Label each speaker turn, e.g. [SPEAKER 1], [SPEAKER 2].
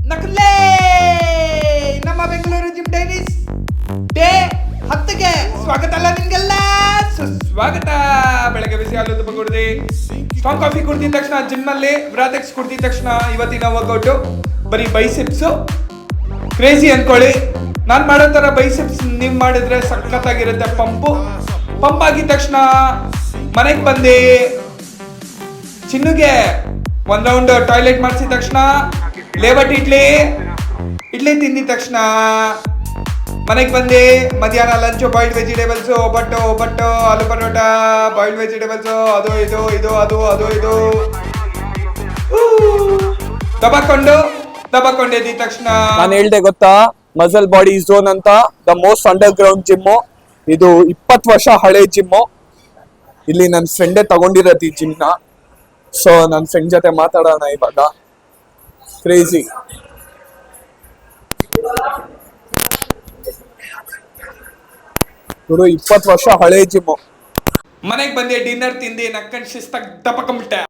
[SPEAKER 1] ನಕಲೇ ನಮ್ಮ Bengaluru gym diaries day 10ಗೆ ಸ್ವಾಗತ ಅಲ್ಲ ನಿಮ್ಗೆಲ್ಲ ಸುಸ್ವಾಗತ. ಬೆಳಗ್ಗೆ ಬಿಸಿ ಹಾಲು ತುಪ್ಪ ಕುಡ್ದು ಸ್ಟ್ರಾಂಗ್ ಕಾಫಿ ಕುಡ್ದಿದ ತಕ್ಷಣ ಜಿಮ್ ನಲ್ಲಿ ಬ್ರಾತೆಕ್ಸ್ ಕುಡ್ದಿದ ತಕ್ಷಣ ಇವತ್ತಿನ ವರ್ಕೌಟು ಬರೀ ಬೈಸೆಪ್ಸ್ ಕ್ರೇಜಿ ಅನ್ಕೊಳ್ಳಿ. ನಾನು ಮಾಡೋ ತರ ಬೈಸೆಪ್ಸ್ ನೀವು ಮಾಡಿದ್ರೆ ಸಖತ್ತಾಗಿರುತ್ತೆ. ಪಂಪ್ ಆಗಿದ ತಕ್ಷಣ ಮನೆಗೆ ಬಂದು ಚಿನ್ನುಗೆ ಒಂದ್ ರೌಂಡ್ ಟಾಯ್ಲೆಟ್ ಮಾಡಿಸಿದ ತಕ್ಷಣ ಲೇವಟ್ ಇಡ್ಲಿ ತಿಂದಿದ ತಕ್ಷಣ ಮನೆಗೆ ಬಂದು ಮಧ್ಯಾಹ್ನ ಲಂಚು ಬಾಯ್ಲ್ಡ್ ವೆಜಿಟೇಬಲ್ಸು ಒಬ್ಬಟ್ಟು ಆಲೂ ಪರೋಟ ಬಾಯ್ಲ್ಡ್ ವೆಜಿಟೇಬಲ್ಸು ಅದು ಇದು ದಬಾಕೊಂಡು ಎದ್ದಿದ ತಕ್ಷಣ
[SPEAKER 2] ನಾನು ಹೇಳ್ದೆ ಗೊತ್ತಾ, ಮಸಲ್ ಬಾಡಿ ಝೋನ್ ಅಂತ the most under ground gym. ಇದು 20 ವರ್ಷ ಹಳೆ ಜಿಮ್ಮು. ಇಲ್ಲಿ ನನ್ನ ಫ್ರೆಂಡೇ ತಗೊಂಡಿರೋದು ಈ ಜಿಮ್ನ. ಸೊ ನನ್ನ ಫ್ರೆಂಡ್ ಜೊತೆ ಮಾತಾಡೋಣ ಇವಾಗ. ಕ್ರೇಜಿ. ಇವರು 20 ವರ್ಷ ಹಳೆ ಜಿಮ್ಮು.
[SPEAKER 1] ಮನೆಗೆ ಬಂದೆ ಡಿನ್ನರ್ ತಿಂದು ನಕ್ಕಂಡು ಶಿಸ್ತಾಗಿ ದಬಕೊಂಬಿಟ್ಟೆ.